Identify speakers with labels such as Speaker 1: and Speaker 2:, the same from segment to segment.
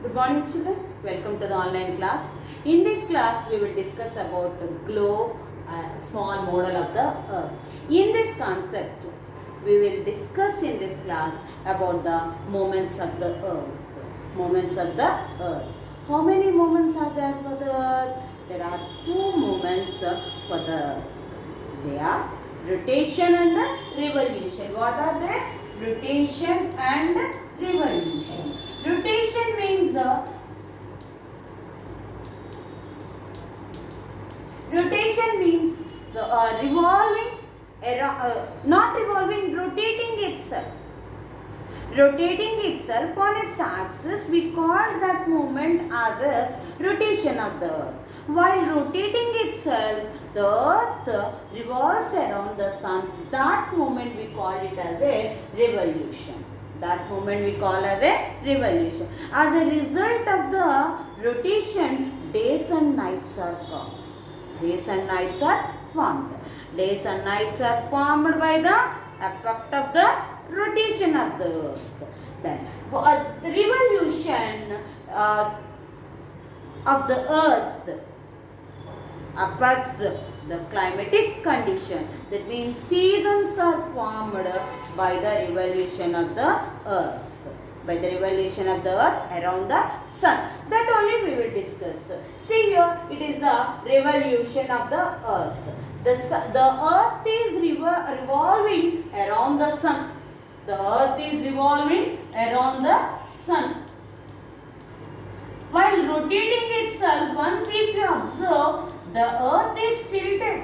Speaker 1: Good morning children, welcome to the online class. In this class we will discuss about the globe, small model of the earth. In this concept we will discuss in this class about the moments of the earth. Moments of the earth. How many moments are there for the earth? There are two moments for the earth. They are rotation and revolution. What are they? Rotation and revolution. Rotation means the revolving, not revolving, rotating itself. Rotating itself on its axis, we call that movement as a rotation of the earth. While rotating itself, the earth revolves around the sun. That movement we call it as a revolution. That movement we call as a revolution. As a result of the rotation, days and nights are caused. Days and nights are formed. Days and nights are formed by the effect of the rotation of the earth. Then the revolution of the earth affects the climatic condition. That means seasons are formed by the revolution of the earth. By the revolution of the earth around the sun. That only we will discuss. See here, it is the revolution of the earth. The earth is revolving around the sun. The earth is revolving around the sun. While rotating itself, once if you observe, the earth is tilted.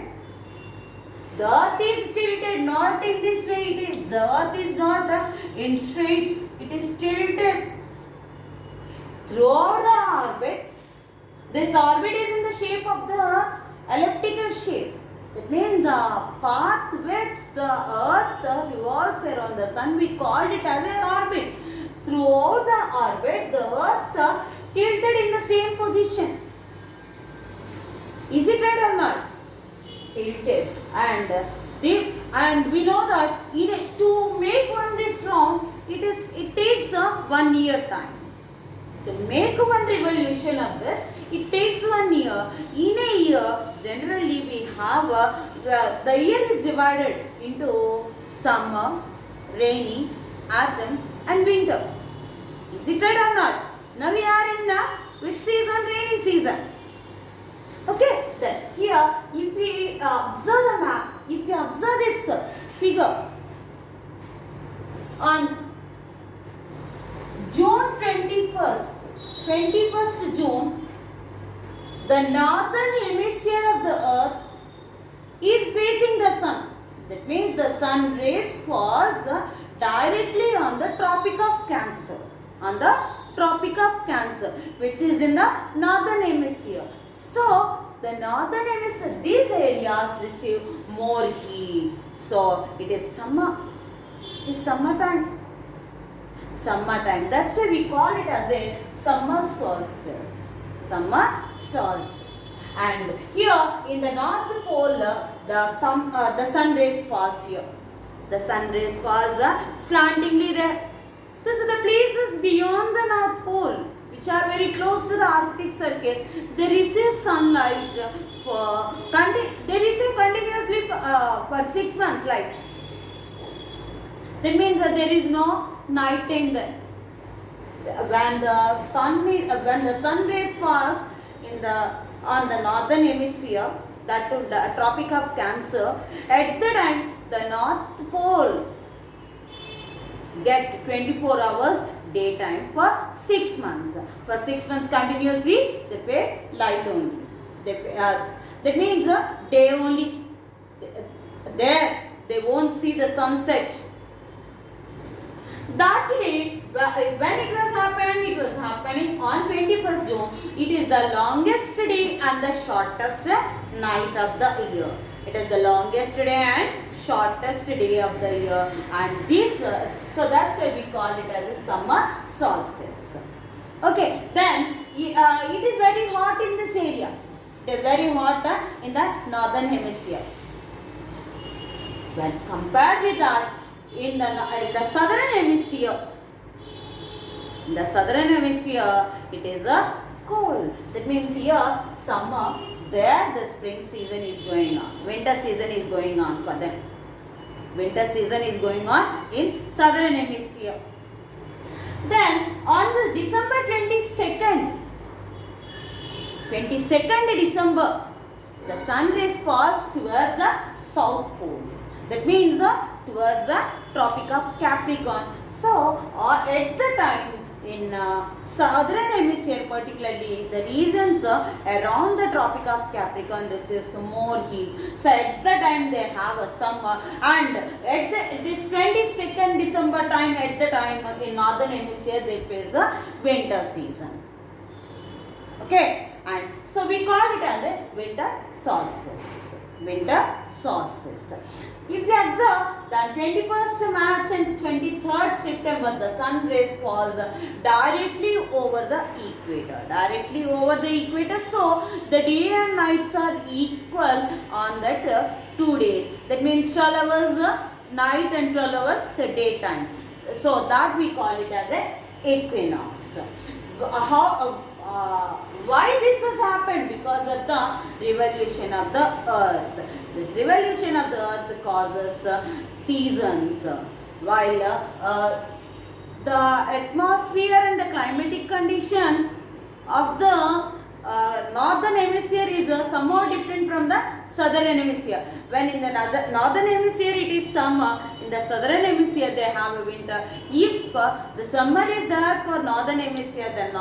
Speaker 1: The earth is tilted, not in this way it is. The earth is not in straight, it is tilted. Throughout the orbit, this orbit is in the shape of the elliptical shape. That means the path which the earth revolves around the sun, we called it as an orbit. Throughout the orbit, the earth tilted in the same position. Is it right or not? Tilted. And we know that to make one this round, it takes 1 year time. To make one revolution of this, it takes 1 year. In a year, generally we have the year is divided into summer, rainy, autumn and winter. Is it right or not? Now we are in which season? Rainy season. Okay, then here if we observe the map, if we observe this figure on June 21st June, the northern hemisphere of the earth is facing the sun. That means the sun rays falls directly on the Tropic of Cancer. On the Tropic of Cancer, which is in the northern hemisphere. So, the northern hemisphere, these areas receive more heat. So, it is summer. It is summertime. Summertime. That's why we call it as a summer solstice. Summer solstice. And here in the North Pole, the sun rays falls here. The sun rays falls slantingly there. These are the places beyond the North Pole, which are very close to the Arctic Circle. They receive sunlight they receive continuously for 6 months light. That means that there is no night time then. When the sun ray falls on the northern hemisphere, that to the Tropic of Cancer, at the time the North Pole get 24 hours daytime for 6 months. For 6 months continuously they face light only. That means day only. There they won't see the sunset. That day when it was happening on 21st June. It is the longest day and the shortest night of the year. It is the longest day and shortest day of the year, and this so that's why we call it as a summer solstice. Okay, then it is very hot in this area. It is very hot in the northern hemisphere. When compared with that, in the southern hemisphere, In the southern hemisphere, it is a cold. That means here summer, there the spring season is going on. Winter season is going on for them. Winter season is going on in southern hemisphere. Then on the December 22nd December, the sun rays falls towards the south pole. That means towards the Tropic of Capricorn. So at the time in southern hemisphere, particularly the regions around the Tropic of Capricorn receives more heat. So at the time they have a summer, and at this 22nd December time, at the time in northern hemisphere they face a winter season. Okay, and so we call it as a winter solstice. Winter solstice. If you observe, then 21st March and 23rd September, the sun rays falls directly over the equator. Directly over the equator. So the day and nights are equal on that 2 days. That means 12 hours night and 12 hours daytime. So that we call it as a equinox. Why this has happened? Because of the revolution of the earth. This revolution of the earth causes seasons, while the atmosphere and the climatic condition of the northern hemisphere is somewhat different from the southern hemisphere. When in the northern hemisphere it is summer, in the southern hemisphere they have a winter. If the summer is there for northern hemisphere, then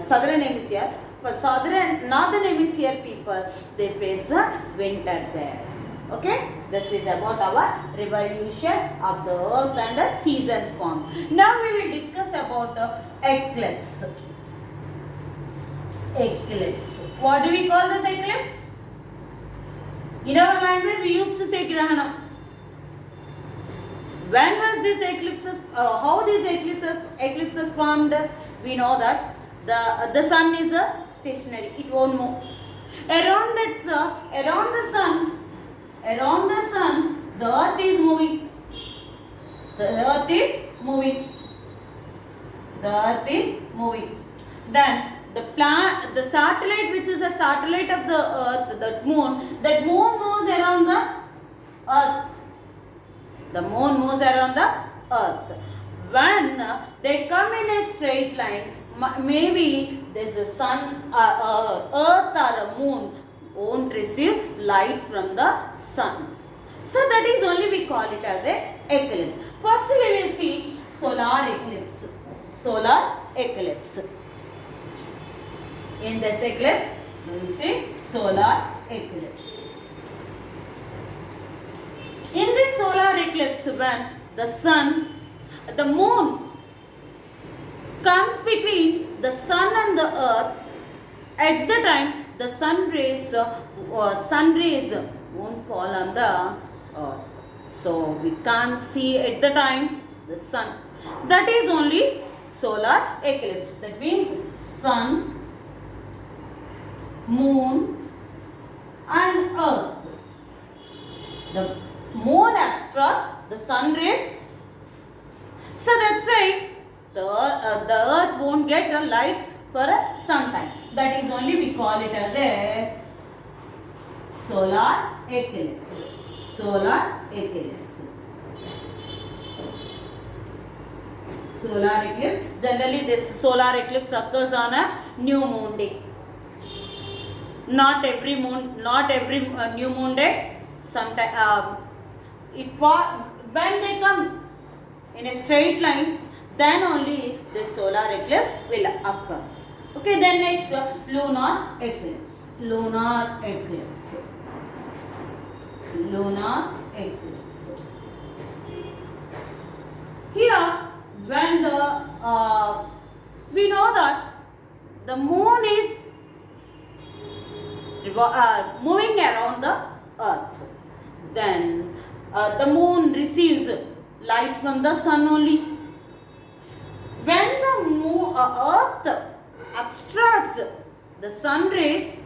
Speaker 1: southern hemisphere, for northern hemisphere people, they face winter there. Okay, this is about our revolution of the earth and the seasons form. Now we will discuss about eclipse. Eclipse. What do we call this eclipse? In our language we used to say Grahanam. When was this eclipses, how these eclipses formed? We know that the sun is stationary, it won't move. Around the sun, the earth is moving. The earth is moving. Then the satellite, which is a satellite of the earth, that moon moves around the earth. The moon moves around the earth. When they come in a straight line, maybe there's a sun, earth or a moon won't receive light from the sun. So that is only we call it as a eclipse. First we will see solar eclipse. Solar eclipse. In this eclipse, we will see solar eclipse. In this solar eclipse, when the moon comes between the sun and the earth, at the time the sun rays won't fall on the earth. So we can't see at the time the sun. That is only solar eclipse. That means sun, moon and earth. The moon obstructs the sun rays. So that's why the earth won't get a light for some time. That is only we call it as a solar eclipse. Solar eclipse. Solar eclipse. Generally this solar eclipse occurs on a new moon day. Not every new moon day. Sometime when they come in a straight line, then only the solar eclipse will occur. Okay, then next lunar eclipse. Lunar eclipse. Lunar eclipse. Here, when we know that the moon is moving around the earth, then the moon receives light from the sun only. When the earth obstructs the sun rays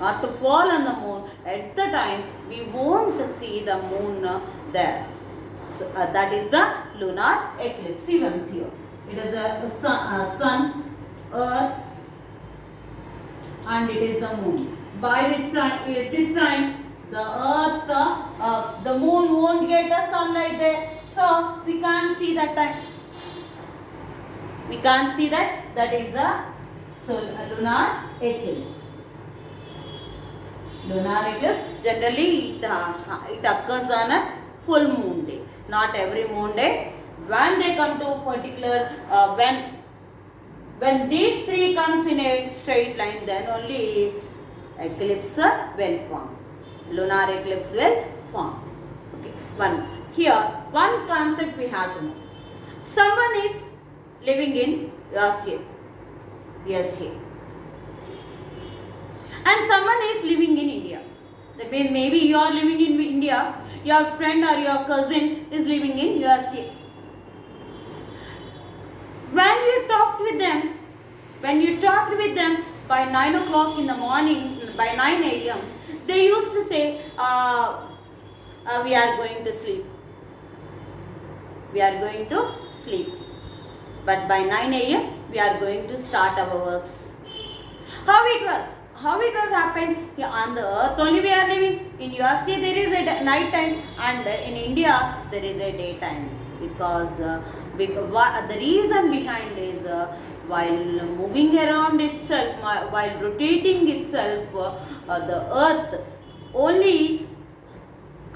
Speaker 1: or to fall on the moon, at the time we won't see the moon there. So, that is the lunar eclipse. See once here. It is a sun, earth, and it is the moon. By this time, the earth, the moon won't get the sunlight there, so we can't see that time. We can't see that. That is the lunar eclipse. Lunar eclipse, generally it occurs on a full moon day, not every moon day. When they come to particular, when these three comes in a straight line, then only eclipse will form. Lunar eclipse will form. Okay, one concept we have to know. Someone is living in USA, and someone is living in India. That means maybe you are living in India, your friend or your cousin is living in USA. When you talked with them by 9 o'clock in the morning, by 9 a.m., they used to say, we are going to sleep. We are going to sleep. But by 9 a.m., we are going to start our works. How it was happened? On the earth only we are living. In USA there is a night time, and in India there is a daytime. Because the reason behind is while moving around itself, while rotating itself, the earth only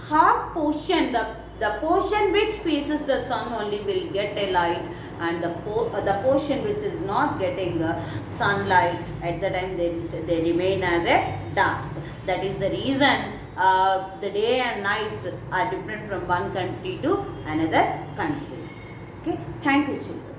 Speaker 1: half portion, the portion which faces the sun only will get a light, and the portion which is not getting sunlight, at the time they remain as a dark. That is the reason the day and nights are different from one country to another country. Okay, thank you children.